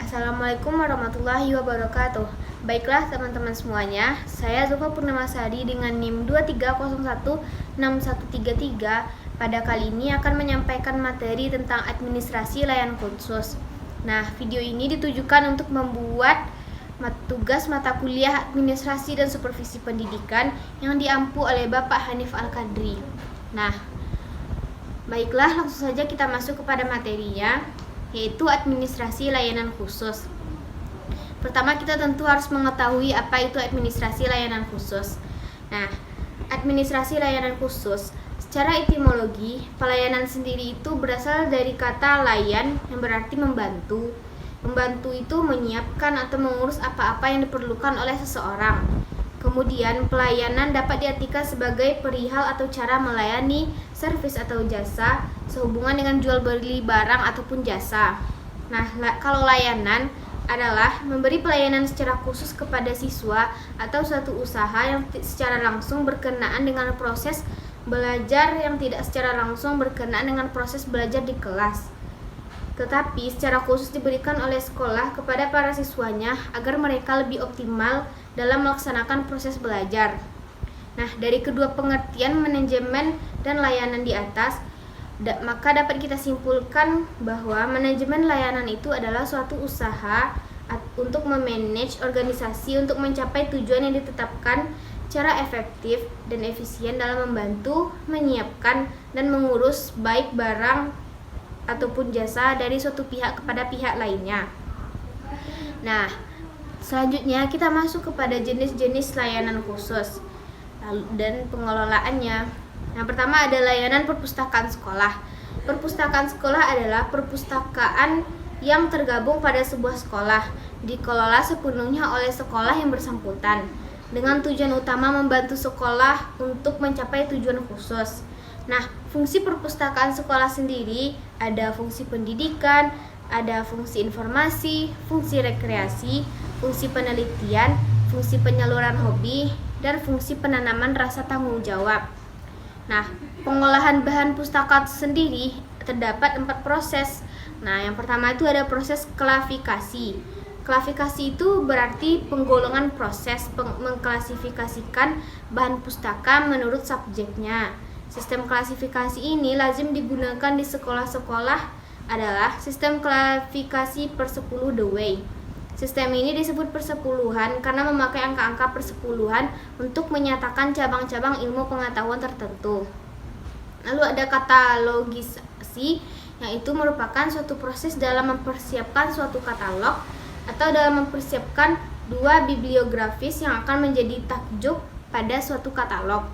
Assalamualaikum warahmatullahi wabarakatuh. Baiklah teman-teman semuanya, saya Zulfa Purnamasari dengan NIM 23016133 pada kali ini akan menyampaikan materi tentang administrasi layanan khusus. Nah, video ini ditujukan untuk membuat tugas mata kuliah administrasi dan supervisi pendidikan yang diampu oleh Bapak Hanif Al-Kadri. Nah, baiklah langsung saja kita masuk kepada materinya, yaitu administrasi layanan khusus. Pertama, kita tentu harus mengetahui apa itu administrasi layanan khusus. Nah, administrasi layanan khusus secara etimologi, pelayanan sendiri itu berasal dari kata layan yang berarti membantu. Membantu itu menyiapkan atau mengurus apa-apa yang diperlukan oleh seseorang. Kemudian, pelayanan dapat diartikan sebagai perihal atau cara melayani, servis atau jasa sehubungan dengan jual beli barang ataupun jasa. Nah, kalau layanan adalah memberi pelayanan secara khusus kepada siswa atau suatu usaha yang secara langsung berkenaan dengan proses belajar yang tidak secara langsung berkenaan dengan proses belajar di kelas, tetapi secara khusus diberikan oleh sekolah kepada para siswanya agar mereka lebih optimal dalam melaksanakan proses belajar. Nah, dari kedua pengertian manajemen dan layanan di atas, maka dapat kita simpulkan bahwa manajemen layanan itu adalah suatu usaha untuk memanage organisasi untuk mencapai tujuan yang ditetapkan secara efektif dan efisien dalam membantu, menyiapkan, dan mengurus baik barang ataupun jasa dari suatu pihak kepada pihak lainnya. Nah, selanjutnya kita masuk kepada jenis-jenis layanan khusus dan pengelolaannya. Yang pertama ada layanan perpustakaan sekolah. Perpustakaan sekolah adalah perpustakaan yang tergabung pada sebuah sekolah, dikelola sepenuhnya oleh sekolah yang bersangkutan, dengan tujuan utama membantu sekolah untuk mencapai tujuan khusus. Nah, fungsi perpustakaan sekolah sendiri ada fungsi pendidikan, ada fungsi informasi, fungsi rekreasi, fungsi penelitian, fungsi penyaluran hobi, dan fungsi penanaman rasa tanggung jawab. Nah, pengolahan bahan pustaka sendiri terdapat 4 proses. Nah, yang pertama itu ada proses klasifikasi. Klasifikasi itu berarti penggolongan proses mengklasifikasikan bahan pustaka menurut subjeknya. Sistem klasifikasi ini lazim digunakan di sekolah-sekolah adalah sistem klasifikasi per-10 Dewey. Sistem ini disebut persepuluhan karena memakai angka-angka persepuluhan untuk menyatakan cabang-cabang ilmu pengetahuan tertentu. Lalu ada katalogisasi, yaitu merupakan suatu proses dalam mempersiapkan suatu katalog atau dalam mempersiapkan dua bibliografis yang akan menjadi takjub pada suatu katalog.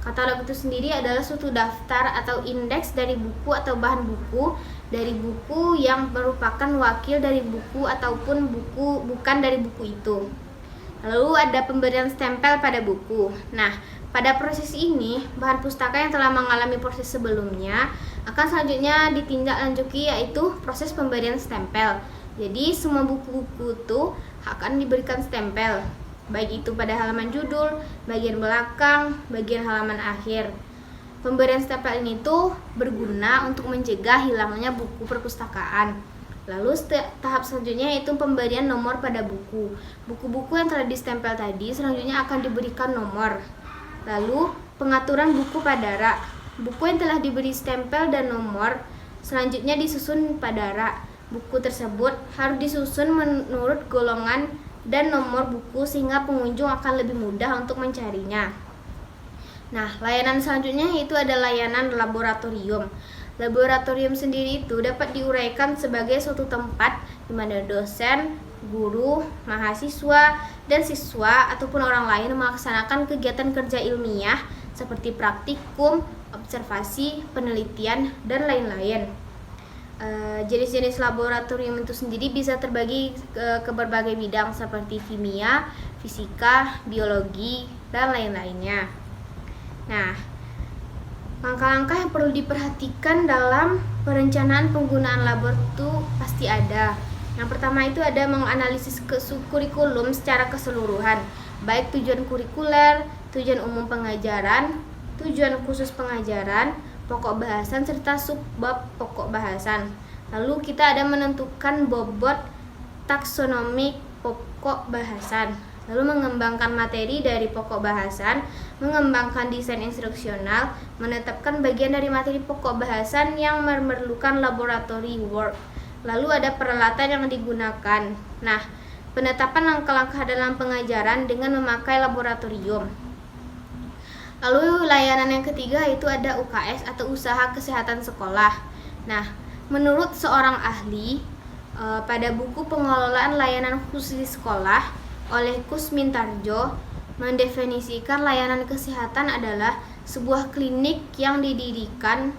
Katalog itu sendiri adalah suatu daftar atau indeks dari buku atau bahan buku dari buku yang merupakan wakil dari buku ataupun bukan dari buku itu. Lalu ada pemberian stempel pada buku. Nah, pada proses ini, bahan pustaka yang telah mengalami proses sebelumnya akan selanjutnya ditindaklanjuti, yaitu proses pemberian stempel. Jadi, semua buku-buku itu akan diberikan stempel, baik itu pada halaman judul, bagian belakang, bagian halaman akhir. Pemberian stempel ini tuh berguna untuk mencegah hilangnya buku perpustakaan. Lalu tahap selanjutnya yaitu pemberian nomor pada buku. Buku-buku yang telah distempel tadi selanjutnya akan diberikan nomor. Lalu pengaturan buku pada rak. Buku yang telah diberi stempel dan nomor selanjutnya disusun pada rak. Buku tersebut harus disusun menurut golongan dan nomor buku sehingga pengunjung akan lebih mudah untuk mencarinya. Nah, layanan selanjutnya yaitu ada layanan laboratorium. Laboratorium sendiri itu dapat diuraikan sebagai suatu tempat di mana dosen, guru, mahasiswa, dan siswa ataupun orang lain melaksanakan kegiatan kerja ilmiah seperti praktikum, observasi, penelitian, dan lain-lain. Jenis-jenis laboratorium itu sendiri bisa terbagi ke berbagai bidang seperti kimia, fisika, biologi, dan lain-lainnya. Nah, langkah-langkah yang perlu diperhatikan dalam perencanaan penggunaan labor itu pasti ada. Yang pertama itu ada menganalisis kurikulum secara keseluruhan, baik tujuan kurikuler, tujuan umum pengajaran, tujuan khusus pengajaran, pokok bahasan, serta subbab pokok bahasan. Lalu kita ada menentukan bobot taksonomi pokok bahasan, lalu mengembangkan materi dari pokok bahasan, mengembangkan desain instruksional, menetapkan bagian dari materi pokok bahasan yang memerlukan laboratory work. Lalu ada peralatan yang digunakan. Nah, penetapan langkah-langkah dalam pengajaran dengan memakai laboratorium. Lalu layanan yang ketiga itu ada UKS atau usaha kesehatan sekolah. Nah, menurut seorang ahli, pada buku pengelolaan layanan khusus di sekolah oleh Kusmintarjo mendefinisikan layanan kesehatan adalah sebuah klinik yang didirikan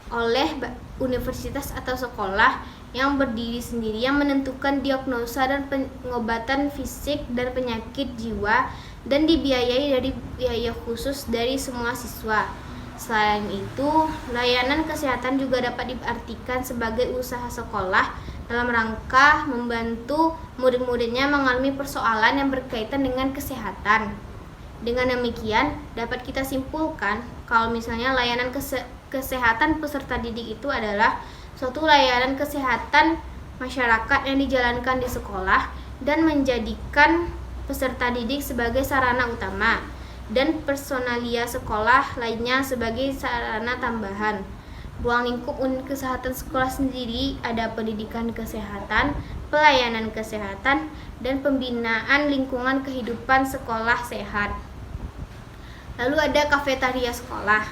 oleh universitas atau sekolah yang berdiri sendiri yang menentukan diagnosa dan pengobatan fisik dan penyakit jiwa dan dibiayai dari biaya khusus dari semua siswa. Selain itu, layanan kesehatan juga dapat diartikan sebagai usaha sekolah dalam rangka membantu murid-muridnya mengalami persoalan yang berkaitan dengan kesehatan. Dengan demikian, dapat kita simpulkan kalau misalnya layanan kesehatan peserta didik itu adalah suatu layanan kesehatan masyarakat yang dijalankan di sekolah dan menjadikan peserta didik sebagai sarana utama dan personalia sekolah lainnya sebagai sarana tambahan. Ruang lingkup unit kesehatan sekolah sendiri ada pendidikan kesehatan, pelayanan kesehatan, dan pembinaan lingkungan kehidupan sekolah sehat. Lalu ada kafetaria sekolah.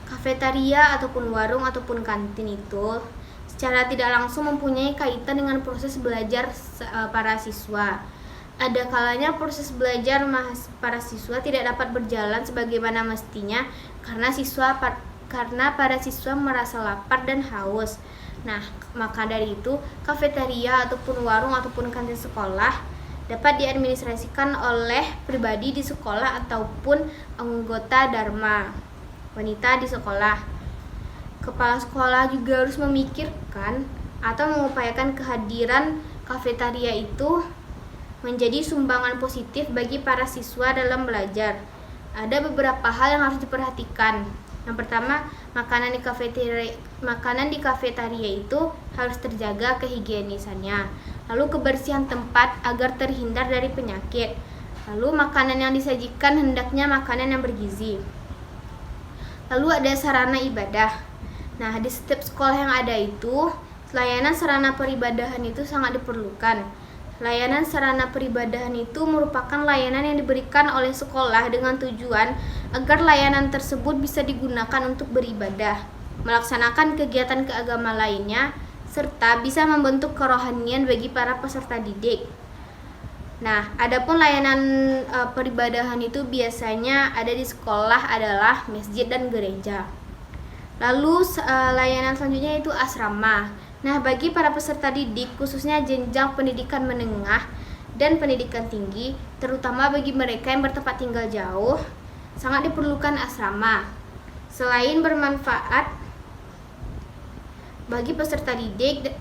Kafetaria ataupun warung ataupun kantin itu secara tidak langsung mempunyai kaitan dengan proses belajar para siswa. Ada kalanya proses belajar para siswa tidak dapat berjalan sebagaimana mestinya karena para siswa merasa lapar dan haus. Nah, maka dari itu kafetaria ataupun warung ataupun kantin sekolah dapat diadministrasikan oleh pribadi di sekolah ataupun anggota Dharma wanita di sekolah. Kepala sekolah juga harus memikirkan atau mengupayakan kehadiran kafetaria itu menjadi sumbangan positif bagi para siswa dalam belajar. Ada beberapa hal yang harus diperhatikan. Yang pertama, makanan di kafetaria itu harus terjaga kehigienisannya. Lalu kebersihan tempat agar terhindar dari penyakit. Lalu makanan yang disajikan hendaknya makanan yang bergizi. Lalu ada sarana ibadah. Nah, di setiap sekolah yang ada itu, layanan sarana peribadahan itu sangat diperlukan. Layanan sarana peribadahan itu merupakan layanan yang diberikan oleh sekolah dengan tujuan agar layanan tersebut bisa digunakan untuk beribadah, melaksanakan kegiatan keagamaan lainnya, serta bisa membentuk kerohanian bagi para peserta didik. Nah, adapun layanan peribadahan itu biasanya ada di sekolah adalah masjid dan gereja. Lalu layanan selanjutnya itu asrama. Nah, bagi para peserta didik khususnya jenjang pendidikan menengah dan pendidikan tinggi, terutama bagi mereka yang bertempat tinggal jauh, sangat diperlukan asrama. Selain bermanfaat bagi peserta didik,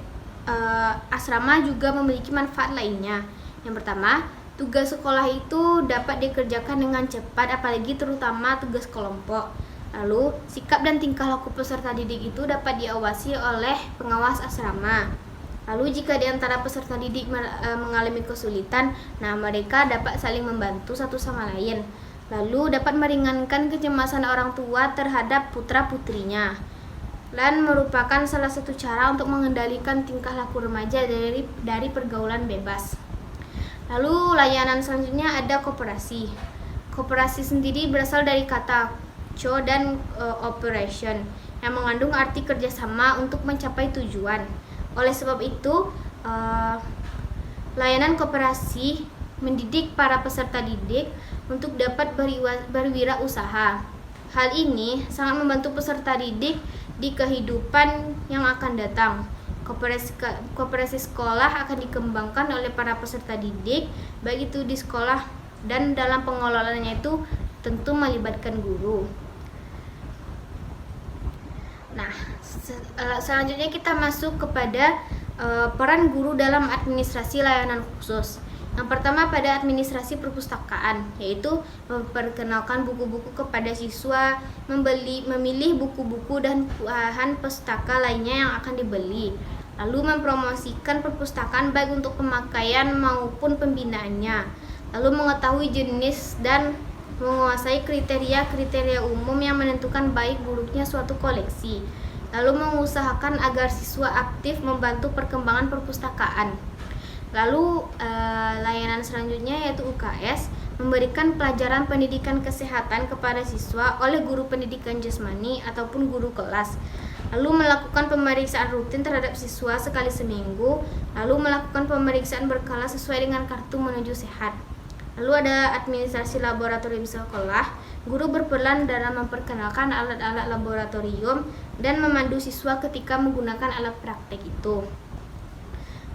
asrama juga memiliki manfaat lainnya. Yang pertama, tugas sekolah itu dapat dikerjakan dengan cepat, apalagi terutama tugas kelompok. Lalu, sikap dan tingkah laku peserta didik itu dapat diawasi oleh pengawas asrama. Lalu, jika di antara peserta didik mengalami kesulitan, nah mereka dapat saling membantu satu sama lain. Lalu, dapat meringankan kecemasan orang tua terhadap putra-putrinya. Dan merupakan salah satu cara untuk mengendalikan tingkah laku remaja dari pergaulan bebas. Lalu, layanan selanjutnya ada koperasi. Koperasi sendiri berasal dari kata dan operation yang mengandung arti kerjasama untuk mencapai tujuan. Oleh sebab itu, layanan koperasi mendidik para peserta didik untuk dapat berwirausaha. Hal ini sangat membantu peserta didik di kehidupan yang akan datang. Koperasi sekolah akan dikembangkan oleh para peserta didik, baik itu di sekolah dan dalam pengelolaannya itu tentu melibatkan guru. Nah, selanjutnya kita masuk kepada peran guru dalam administrasi layanan khusus. Yang pertama pada administrasi perpustakaan, yaitu memperkenalkan buku-buku kepada siswa, memilih buku-buku dan bahan pustaka lainnya yang akan dibeli. lalu mempromosikan perpustakaan baik untuk pemakaian maupun pembinaannya, lalu mengetahui jenis dan menguasai kriteria-kriteria umum yang menentukan baik buruknya suatu koleksi, lalu mengusahakan agar siswa aktif membantu perkembangan perpustakaan. Lalu layanan selanjutnya yaitu UKS, memberikan pelajaran pendidikan kesehatan kepada siswa oleh guru pendidikan jasmani ataupun guru kelas. Lalu melakukan pemeriksaan rutin terhadap siswa sekali seminggu, lalu melakukan pemeriksaan berkala sesuai dengan kartu menuju sehat. Lalu ada administrasi laboratorium sekolah, guru berperan dalam memperkenalkan alat-alat laboratorium dan memandu siswa ketika menggunakan alat praktek itu.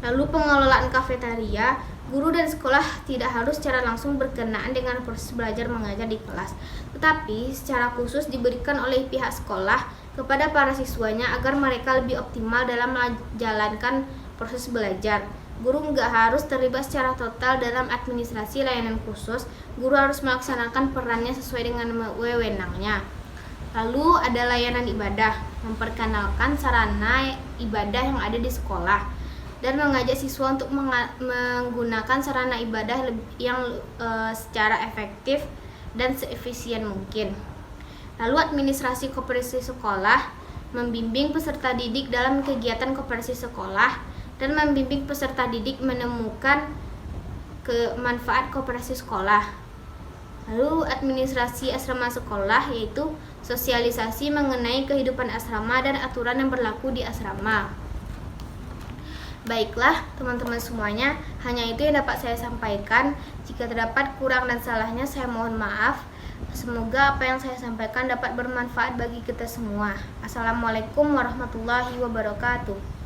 Lalu pengelolaan kafetaria, guru dan sekolah tidak harus secara langsung berkenaan dengan proses belajar mengajar di kelas, tetapi secara khusus diberikan oleh pihak sekolah kepada para siswanya agar mereka lebih optimal dalam menjalankan proses belajar. Guru nggak harus terlibat secara total dalam administrasi layanan khusus, guru harus melaksanakan perannya sesuai dengan wewenangnya. Lalu ada layanan ibadah, memperkenalkan sarana ibadah yang ada di sekolah dan mengajak siswa untuk menggunakan sarana ibadah yang secara efektif dan seefisien mungkin. Lalu administrasi koperasi sekolah, membimbing peserta didik dalam kegiatan koperasi sekolah dan membimbing peserta didik menemukan manfaat koperasi sekolah. Lalu administrasi asrama sekolah, yaitu sosialisasi mengenai kehidupan asrama dan aturan yang berlaku di asrama. Baiklah teman-teman semuanya, hanya itu yang dapat saya sampaikan. Jika terdapat kurang dan salahnya saya mohon maaf. Semoga apa yang saya sampaikan dapat bermanfaat bagi kita semua. Assalamualaikum warahmatullahi wabarakatuh.